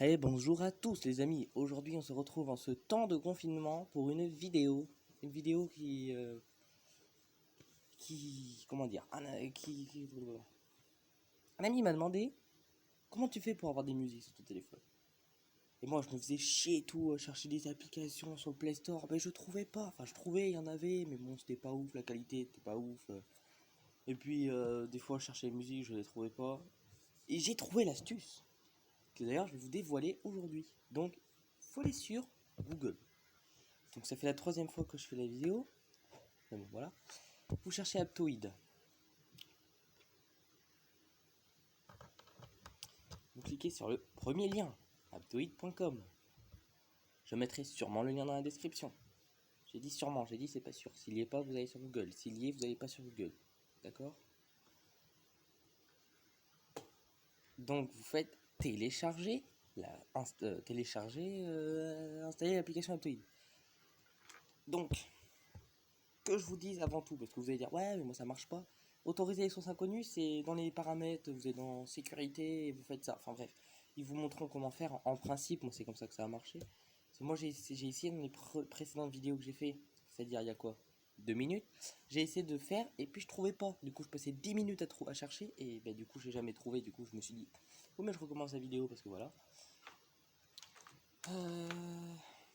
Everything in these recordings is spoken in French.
Hey, bonjour à tous les amis. Aujourd'hui, on se retrouve en ce temps de confinement pour une vidéo. Une vidéo comment dire, un ami m'a demandé comment tu fais pour avoir des musiques sur ton téléphone. Et moi, je me faisais chier et tout, chercher des applications sur le Play Store, mais je trouvais pas. Enfin, je trouvais, il y en avait, mais bon, c'était pas ouf, la qualité était pas ouf. Et puis, des fois, je cherchais les musiques, je les trouvais pas. Et j'ai trouvé l'astuce, que d'ailleurs, je vais vous dévoiler aujourd'hui. Donc, faut aller sur Google. Donc ça fait la troisième fois que je fais la vidéo. Mais bon, voilà. Vous cherchez Aptoid. Vous cliquez sur le premier lien, aptoid.com. Je mettrai sûrement le lien dans la description. J'ai dit sûrement, j'ai dit c'est pas sûr. S'il y est pas, vous allez sur Google. S'il y est, vous n'allez pas sur Google. D'accord? Donc vous faites télécharger, installer l'application Aptoid. Donc, que je vous dise avant tout, parce que vous allez dire ouais mais moi ça marche pas. Autoriser les sources inconnues, c'est dans les paramètres, vous êtes dans sécurité et vous faites ça. Enfin bref, ils vous montreront comment faire. En principe, moi c'est comme ça que ça a marché. Moi j'ai essayé dans les précédentes vidéos que j'ai fait, c'est-à-dire il y a quoi 2 minutes, j'ai essayé de faire et puis je trouvais pas. Du coup je passais 10 minutes à chercher et ben, du coup j'ai jamais trouvé. Du coup je me suis dit, oh mais je recommence la vidéo parce que voilà.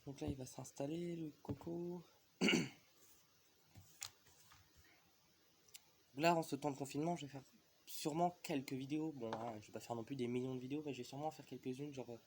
Donc là il va s'installer le coco. Là, en ce temps de confinement, je vais faire sûrement quelques vidéos. Bon, hein, je vais pas faire non plus des millions de vidéos, mais je vais sûrement en faire quelques-unes, genre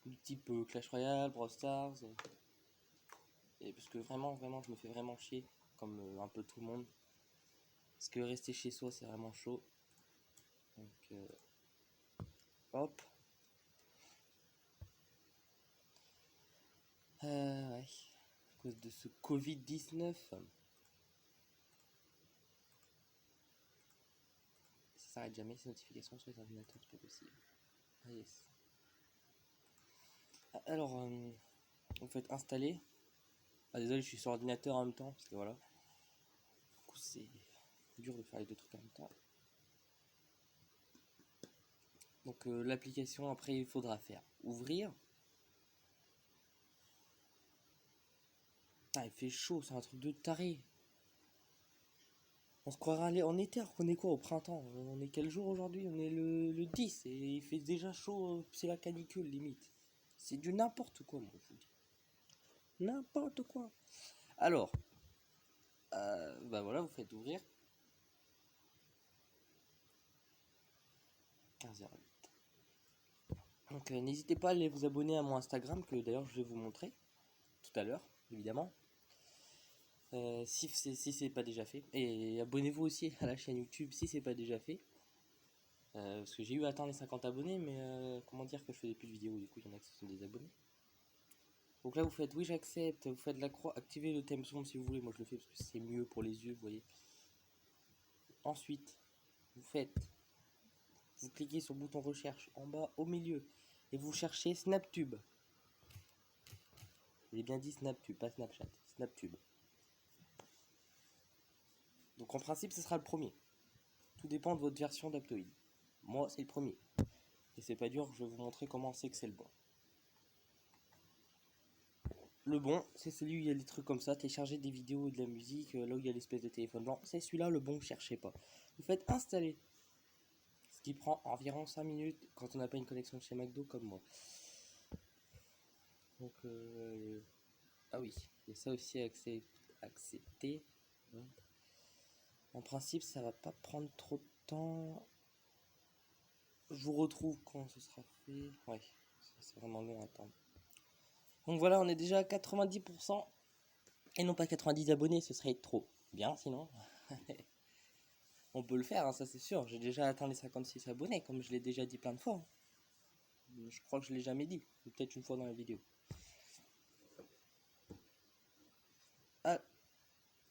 du type Clash Royale, Brawl Stars. Et parce que vraiment, je me fais vraiment chier, comme un peu tout le monde. Parce que rester chez soi, c'est vraiment chaud. Donc, hop. Ouais. À cause de ce Covid-19. Ça s'arrête jamais, ces notifications sur les ordinateurs, c'est pas possible. Ah yes. Alors, vous faites installer. Ah désolé, je suis sur ordinateur en même temps, parce que voilà. Du coup, c'est dur de faire les deux trucs en même temps. Donc l'application, après, il faudra faire ouvrir. Ah, il fait chaud, c'est un truc de taré. On se croirait aller en été, alors qu'on est quoi au printemps? On est quel jour aujourd'hui? On est le 10 et il fait déjà chaud, c'est la canicule limite. C'est du n'importe quoi, moi, je vous dis. N'importe quoi. Alors, bah voilà, vous faites ouvrir. 15h08. Donc n'hésitez pas à aller vous abonner à mon Instagram, que d'ailleurs je vais vous montrer tout à l'heure, évidemment. Si c'est pas déjà fait. Et abonnez-vous aussi à la chaîne YouTube si c'est pas déjà fait. Parce que j'ai eu à atteindre les 50 abonnés, mais comment dire que je faisais plus de vidéos, du coup il y en a qui se sont désabonnés. Donc là vous faites oui j'accepte, vous faites la croix, activez le thème sombre si vous voulez, moi je le fais parce que c'est mieux pour les yeux, vous voyez. Ensuite, vous cliquez sur le bouton recherche en bas au milieu et vous cherchez Snaptube. J'ai bien dit Snaptube, pas Snapchat, Snaptube. Donc en principe ce sera le premier. Tout dépend de votre version d'Aptoid. Moi c'est le premier. Et c'est pas dur, je vais vous montrer comment c'est que c'est le bon. Le bon, c'est celui où il y a des trucs comme ça, télécharger des vidéos et de la musique, là où il y a l'espèce de téléphone blanc. C'est celui-là, le bon, cherchez pas. Vous faites installer. Ce qui prend environ 5 minutes quand on n'a pas une connexion chez McDo comme moi. Donc, ah oui, il y a ça aussi à accepter. Ouais. En principe, ça va pas prendre trop de temps. Je vous retrouve quand ce sera fait. Ouais, c'est vraiment long à attendre. Donc voilà, on est déjà à 90%. Et non pas 90 abonnés, ce serait trop bien sinon. On peut le faire, hein, ça c'est sûr. J'ai déjà atteint les 56 abonnés, comme je l'ai déjà dit plein de fois. Je crois que je l'ai jamais dit, peut-être une fois dans la vidéo. Ah,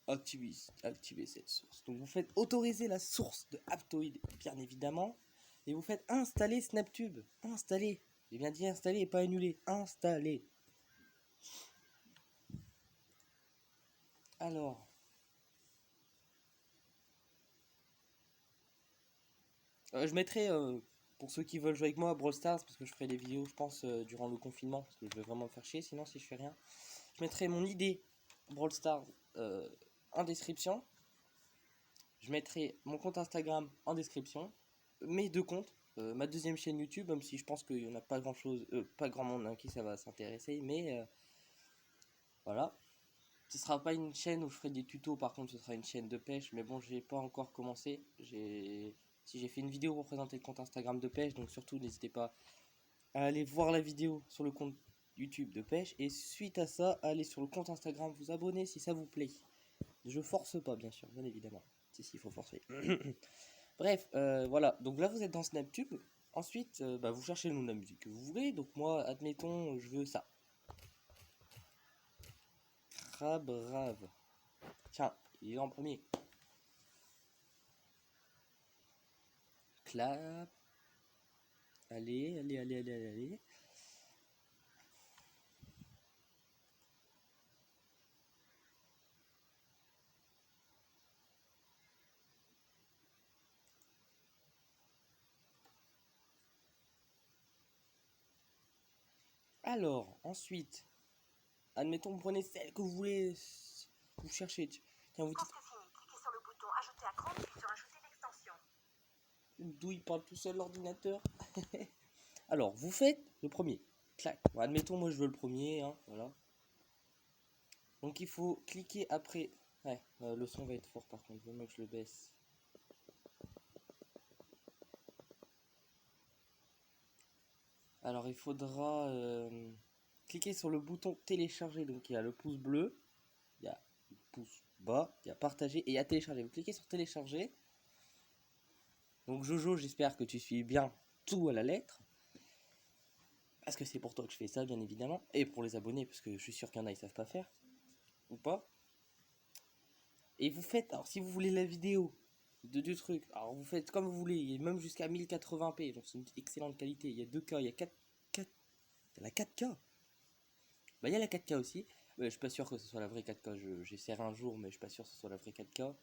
activer cette source. Donc vous faites autoriser la source de Aptoid, bien évidemment. Et vous faites installer Snaptube. Installer. J'ai bien dit installer et pas annuler. Installer. Alors. Je mettrai pour ceux qui veulent jouer avec moi à Brawl Stars, parce que je ferai des vidéos, je pense, durant le confinement, parce que je vais vraiment me faire chier, sinon si je fais rien. Je mettrai mon idée Brawl Stars en description. Je mettrai mon compte Instagram en description. Mes deux comptes. Ma deuxième chaîne YouTube, même si je pense qu'il n'y en a pas grand chose, pas grand monde à qui ça va s'intéresser, mais voilà. Ce sera pas une chaîne où je ferai des tutos, par contre ce sera une chaîne de pêche, mais bon j'ai pas encore commencé. Si j'ai fait une vidéo pour présenter le compte Instagram de pêche, donc surtout n'hésitez pas à aller voir la vidéo sur le compte YouTube de pêche, et suite à ça, allez sur le compte Instagram, vous abonner si ça vous plaît. Je force pas bien sûr, bien évidemment. Si, il faut forcer. Bref, voilà, donc là vous êtes dans SnapTube. Ensuite, vous cherchez le nom de la musique que vous voulez. Donc moi, admettons, je veux ça. Crabe rave. Tiens, il est en premier. Clap. Allez, allez, allez, allez, allez, allez. Alors, ensuite, admettons, vous prenez celle que vous voulez. Vous cherchez. Tiens, vous dites. Cliquez sur le bouton ajouter à Chrome puis sur ajouter l'extension. D'où il parle tout seul l'ordinateur. Alors, vous faites le premier. Clac. Bon, admettons, moi je veux le premier. Hein, voilà. Donc il faut cliquer après. Ouais, le son va être fort par contre. Vaut mieux que je le baisse. Alors il faudra cliquer sur le bouton télécharger. Donc il y a le pouce bleu, il y a le pouce bas, il y a partager et il y a télécharger. Vous cliquez sur télécharger. Donc Jojo, j'espère que tu suis bien tout à la lettre. Parce que c'est pour toi que je fais ça, bien évidemment. Et pour les abonnés, parce que je suis sûr qu'il y en a, ils savent pas faire. Ou pas. Et vous faites, alors si vous voulez la vidéo du truc, alors vous faites comme vous voulez, il y a même jusqu'à 1080p, donc c'est une excellente qualité. Il y a 2K, il y a 4K. La 4K. Bah il y a la 4K aussi. Je suis pas sûr que ce soit la vraie 4K, j'essaierai un jour, mais je suis pas sûr que ce soit la vraie 4K.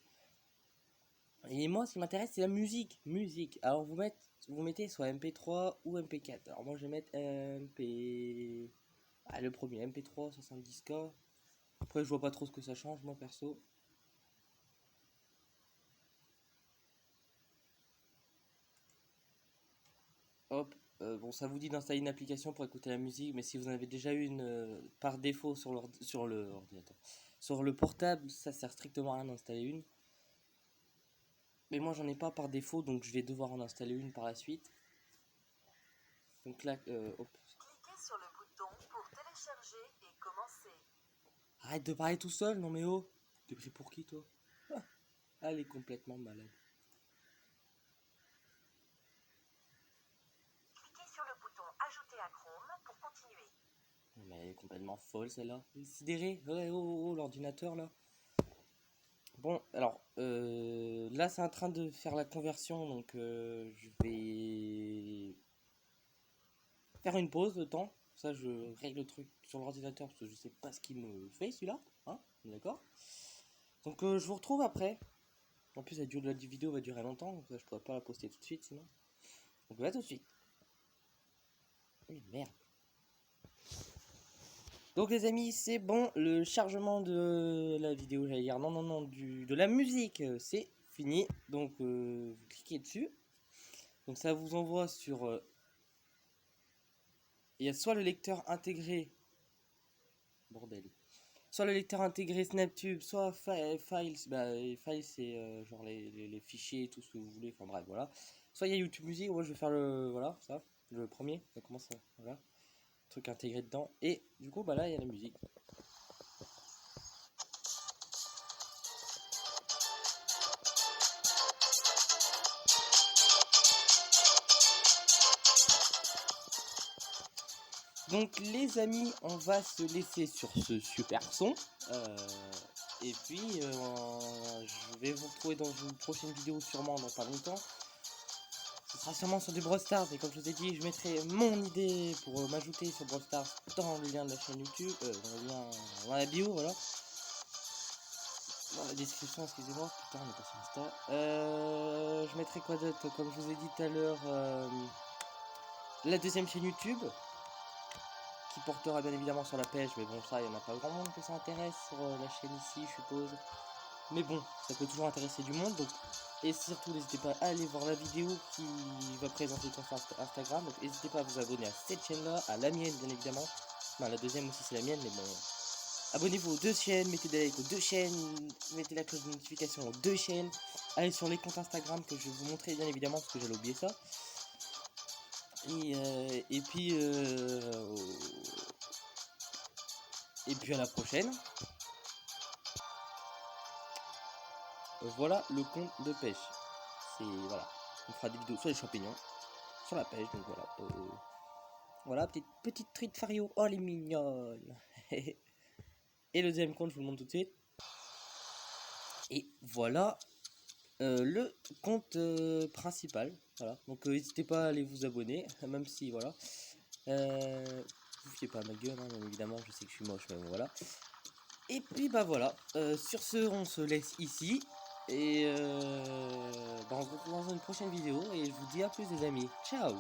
Et moi, ce qui m'intéresse, c'est la musique. Musique. Alors vous mettez soit MP3 ou MP4. Alors moi, je vais mettre MP... Ah, le premier, MP3, 70K. Après, je vois pas trop ce que ça change, moi, perso. Hop. Bon, ça vous dit d'installer une application pour écouter la musique, mais si vous en avez déjà une par défaut sur le ordinateur, sur le portable, ça sert strictement à rien d'installer une. Mais moi, j'en ai pas par défaut, donc je vais devoir en installer une par la suite. Donc là, hop. Cliquez sur le bouton pour télécharger et commencer. Arrête de parler tout seul, non mais oh. T'es pris pour qui, toi? Ah, elle est complètement malade. Cliquez sur le bouton ajouter à Chrome pour continuer. Mais elle est complètement folle, celle-là. Sidéré. Ouais, oh, oh, oh, l'ordinateur, là. Bon, alors, là, c'est en train de faire la conversion, donc je vais faire une pause de temps. Ça, je règle le truc sur l'ordinateur, parce que je sais pas ce qu'il me fait, celui-là. Hein, d'accord? Donc, je vous retrouve après. En plus, la vidéo va durer longtemps, donc je pourrais pas la poster tout de suite, sinon. Donc, à tout de suite. Oui, merde. Donc les amis, c'est bon, le chargement de la vidéo, j'allais dire, non, non, non, de la musique, c'est fini. Donc vous cliquez dessus. Donc ça vous envoie sur... il y a soit le lecteur intégré, bordel, soit le lecteur intégré SnapTube, soit Files, Files c'est genre les fichiers, tout ce que vous voulez, enfin bref, voilà. Soit il y a YouTube Music, moi je vais faire voilà, ça, le premier, ça commence, voilà, truc intégré dedans. Et du coup, bah là, il y a la musique. Donc les amis, on va se laisser sur ce super son. Et puis je vais vous retrouver dans une prochaine vidéo sûrement dans pas longtemps. Ce sera sûrement sur du Brawl Stars. Et comme je vous ai dit, je mettrai mon idée pour m'ajouter sur Brawl Stars dans le lien de la chaîne YouTube. Dans le lien dans la bio, voilà. Dans la description, excusez-moi. Putain, on est pas sur Insta. Je mettrai quoi d'autre? Comme je vous ai dit tout à l'heure. la deuxième chaîne YouTube, qui portera bien évidemment sur la pêche, mais bon, ça, il n'y en a pas grand monde que ça intéresse sur la chaîne ici, je suppose. Mais bon, ça peut toujours intéresser du monde, donc... Et surtout, n'hésitez pas à aller voir la vidéo qui va présenter ton Instagram. Donc n'hésitez pas à vous abonner à cette chaîne-là, à la mienne, bien évidemment. Non, la deuxième aussi, c'est la mienne, mais bon... Abonnez-vous aux deux chaînes, mettez des likes aux deux chaînes, mettez la cloche de notification aux deux chaînes. Allez sur les comptes Instagram que je vais vous montrer, bien évidemment, parce que j'allais oublier ça. Et puis à la prochaine. Voilà le compte de pêche. C'est voilà, on fera des vidéos sur les champignons, sur la pêche, donc voilà. Voilà, petite truite Fario. Oh, elle est mignonne. Et le deuxième compte, je vous le montre tout de suite. Et voilà le compte principal. Voilà, donc n'hésitez pas à aller vous abonner, même si voilà. Vous fiez pas à ma gueule, hein, bien évidemment, je sais que je suis moche, mais bon, voilà. Et puis bah voilà, sur ce, on se laisse ici. Et bah, on se retrouve dans une prochaine vidéo. Et je vous dis à plus, les amis. Ciao!